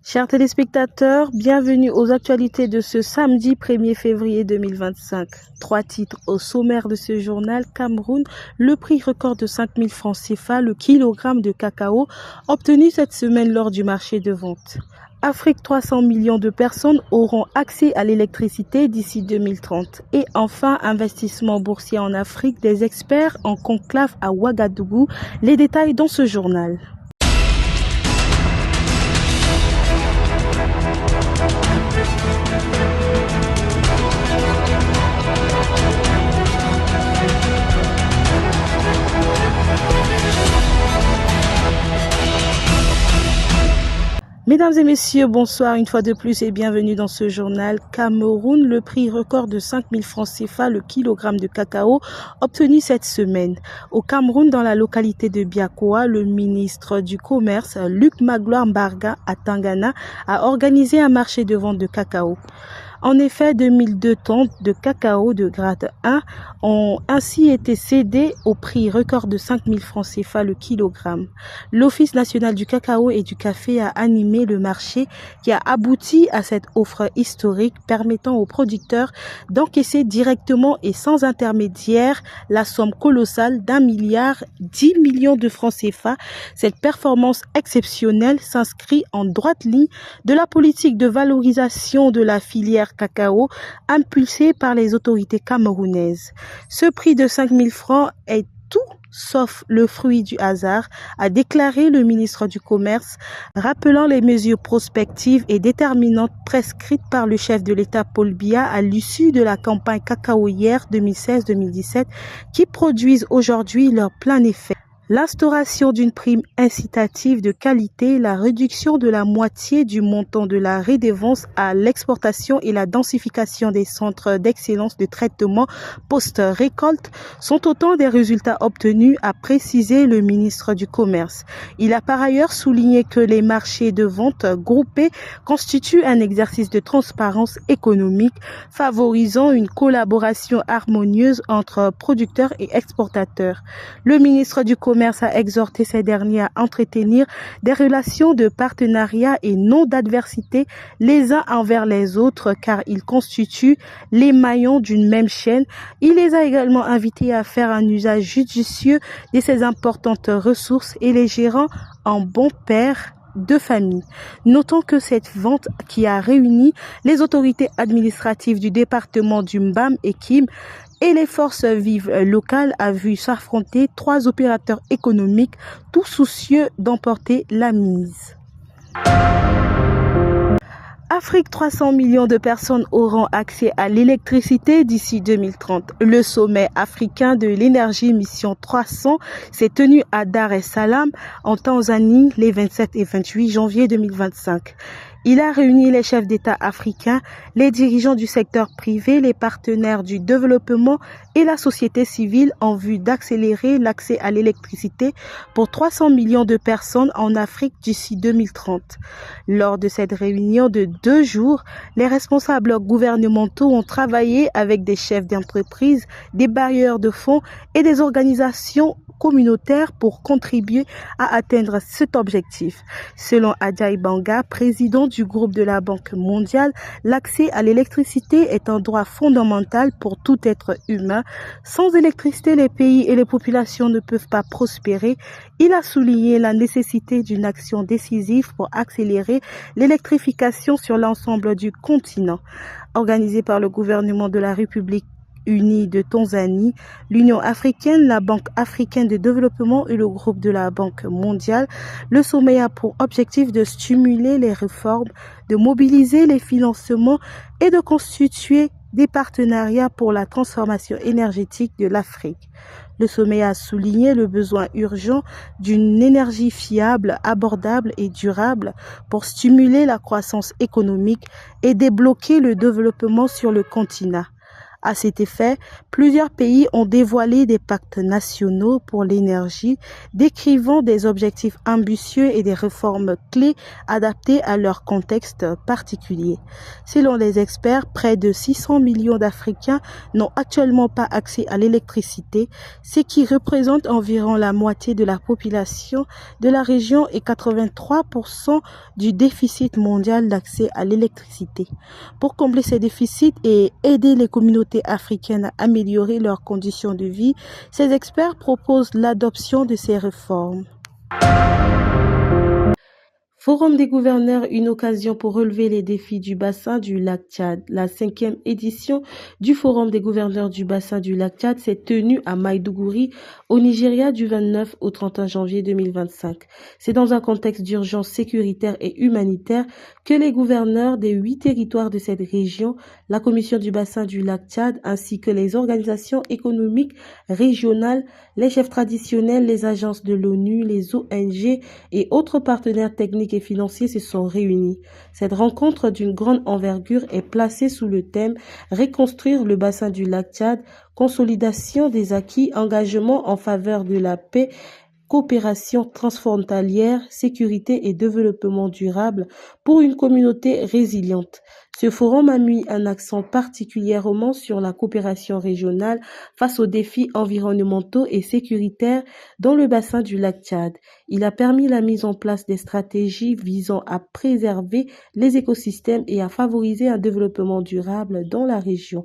Chers téléspectateurs, bienvenue aux actualités de ce samedi 1er février 2025. 3 titres au sommaire de ce journal. Cameroun, le prix record de 5 000 francs CFA, le kilogramme de cacao obtenu cette semaine lors du marché de vente. Afrique, 300 millions de personnes auront accès à l'électricité d'ici 2030. Et enfin, investissement boursier en Afrique, des experts en conclave à Ouagadougou. Les détails dans ce journal. Mesdames et messieurs, bonsoir une fois de plus et bienvenue dans ce journal. Cameroun, le prix record de 5 000 francs CFA, le kilogramme de cacao obtenu cette semaine. Au Cameroun, dans la localité de Biakoa, le ministre du Commerce, Luc Magloire Mbarga à Tangana, a organisé un marché de vente de cacao. En effet, 2002 tonnes de cacao de grade 1 ont ainsi été cédées au prix record de 5 000 francs CFA le kilogramme. L'Office national du cacao et du café a animé le marché qui a abouti à cette offre historique permettant aux producteurs d'encaisser directement et sans intermédiaire la somme colossale d'1,10 milliard de francs CFA. Cette performance exceptionnelle s'inscrit en droite ligne de la politique de valorisation de la filière cacao impulsé par les autorités camerounaises. Ce prix de 5 000 francs est tout sauf le fruit du hasard, a déclaré le ministre du Commerce, rappelant les mesures prospectives et déterminantes prescrites par le chef de l'État Paul Biya à l'issue de la campagne cacaoyère 2016-2017 qui produisent aujourd'hui leur plein effet. L'instauration d'une prime incitative de qualité, la réduction de la moitié du montant de la redevance à l'exportation et la densification des centres d'excellence de traitement post-récolte sont autant des résultats obtenus, a précisé le ministre du Commerce. Il a par ailleurs souligné que les marchés de vente groupés constituent un exercice de transparence économique favorisant une collaboration harmonieuse entre producteurs et exportateurs. Le ministre du Commerce a exhorté ces derniers à entretenir des relations de partenariat et non d'adversité les uns envers les autres car ils constituent les maillons d'une même chaîne. Il les a également invités à faire un usage judicieux de ces importantes ressources et les gérant en bons pères de famille. Notons que cette vente qui a réuni les autorités administratives du département du Mbam et Kim et les forces vives locales a vu s'affronter 3 opérateurs économiques, tous soucieux d'emporter la mise. Afrique, 300 millions de personnes auront accès à l'électricité d'ici 2030. Le sommet africain de l'énergie Mission 300 s'est tenu à Dar es Salaam en Tanzanie les 27 et 28 janvier 2025. Il a réuni les chefs d'État africains, les dirigeants du secteur privé, les partenaires du développement et la société civile en vue d'accélérer l'accès à l'électricité pour 300 millions de personnes en Afrique d'ici 2030. Lors de cette réunion de 2 jours, les responsables gouvernementaux ont travaillé avec des chefs d'entreprise, des bailleurs de fonds et des organisations communautaires pour contribuer à atteindre cet objectif. Selon Adjaï Banga, président du groupe de la Banque mondiale, l'accès à l'électricité est un droit fondamental pour tout être humain. Sans électricité, les pays et les populations ne peuvent pas prospérer. Il a souligné la nécessité d'une action décisive pour accélérer l'électrification sur l'ensemble du continent. Organisé par le gouvernement de la République unie de Tanzanie, l'Union africaine, la Banque africaine de développement et le groupe de la Banque mondiale, le sommet a pour objectif de stimuler les réformes, de mobiliser les financements et de constituer des partenariats pour la transformation énergétique de l'Afrique. Le sommet a souligné le besoin urgent d'une énergie fiable, abordable et durable pour stimuler la croissance économique et débloquer le développement sur le continent. À cet effet, plusieurs pays ont dévoilé des pactes nationaux pour l'énergie, décrivant des objectifs ambitieux et des réformes clés adaptées à leur contexte particulier. Selon les experts, près de 600 millions d'Africains n'ont actuellement pas accès à l'électricité, ce qui représente environ la moitié de la population de la région et 83% du déficit mondial d'accès à l'électricité. Pour combler ces déficits et aider les communautés africaines à améliorer leurs conditions de vie, ces experts proposent l'adoption de ces réformes. Forum des gouverneurs, une occasion pour relever les défis du bassin du lac Tchad. La 5e édition du Forum des gouverneurs du bassin du lac Tchad s'est tenue à Maïdougouri, au Nigeria, du 29 au 31 janvier 2025. C'est dans un contexte d'urgence sécuritaire et humanitaire que les gouverneurs des 8 territoires de cette région, la Commission du bassin du lac Tchad, ainsi que les organisations économiques régionales, les chefs traditionnels, les agences de l'ONU, les ONG et autres partenaires techniques et financiers se sont réunis. Cette rencontre d'une grande envergure est placée sous le thème « Reconstruire le bassin du lac Tchad, consolidation des acquis, engagement en faveur de la paix, coopération transfrontalière, sécurité et développement durable pour une communauté résiliente ». Ce forum a mis un accent particulièrement sur la coopération régionale face aux défis environnementaux et sécuritaires dans le bassin du lac Tchad. Il a permis la mise en place des stratégies visant à préserver les écosystèmes et à favoriser un développement durable dans la région.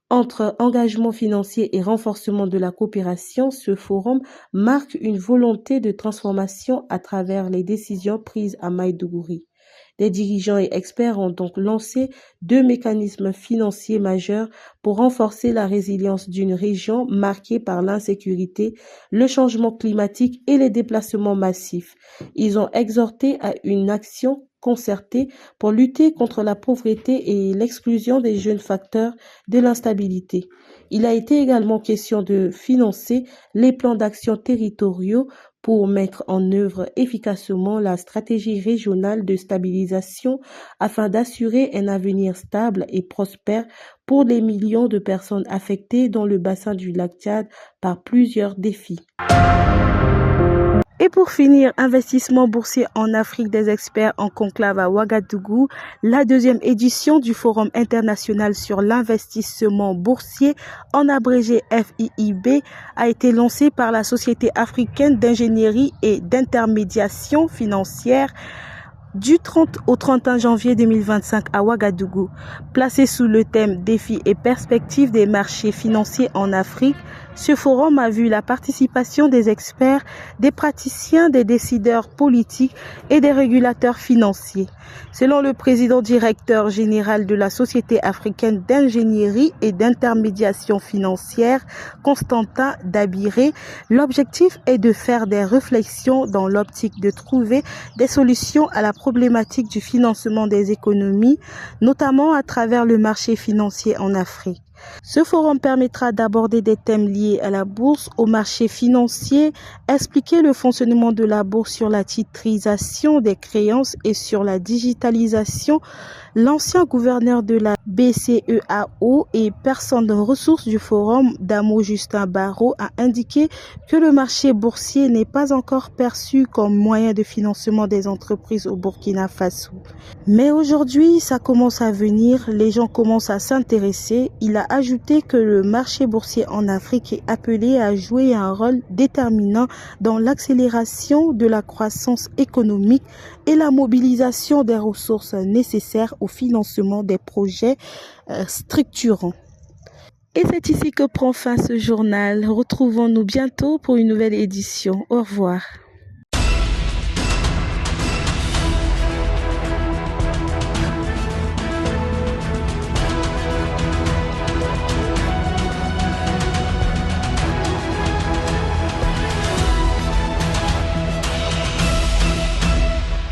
Entre engagement financier et renforcement de la coopération, ce forum marque une volonté de transformation à travers les décisions prises à Maïdougouri. Des dirigeants et experts ont donc lancé 2 mécanismes financiers majeurs pour renforcer la résilience d'une région marquée par l'insécurité, le changement climatique et les déplacements massifs. Ils ont exhorté à une action concertée pour lutter contre la pauvreté et l'exclusion des jeunes facteurs de l'instabilité. Il a été également question de financer les plans d'action territoriaux pour mettre en œuvre efficacement la stratégie régionale de stabilisation afin d'assurer un avenir stable et prospère pour les millions de personnes affectées dans le bassin du lac Tchad par plusieurs défis. Et pour finir, investissement boursier en Afrique des experts en conclave à Ouagadougou, la 2e édition du Forum international sur l'investissement boursier, en abrégé FIIB, a été lancée par la Société africaine d'ingénierie et d'intermédiation financière du 30 au 31 janvier 2025 à Ouagadougou. Placé sous le thème « Défis et perspectives des marchés financiers en Afrique », ce forum a vu la participation des experts, des praticiens, des décideurs politiques et des régulateurs financiers. Selon le président directeur général de la Société africaine d'ingénierie et d'intermédiation financière, Constantin Dabiré, l'objectif est de faire des réflexions dans l'optique de trouver des solutions à la problématique du financement des économies, notamment à travers le marché financier en Afrique. Ce forum permettra d'aborder des thèmes liés à la bourse, au marché financier, expliquer le fonctionnement de la bourse sur la titrisation des créances et sur la digitalisation. L'ancien gouverneur de la BCEAO et personne de ressources du forum, Damo Justin Barrault, a indiqué que le marché boursier n'est pas encore perçu comme moyen de financement des entreprises au Burkina Faso. Mais aujourd'hui, ça commence à venir, les gens commencent à s'intéresser. Il a ajouté que le marché boursier en Afrique est appelé à jouer un rôle déterminant dans l'accélération de la croissance économique et la mobilisation des ressources nécessaires au financement des projets structurants. Et c'est ici que prend fin ce journal. Retrouvons-nous bientôt pour une nouvelle édition. Au revoir.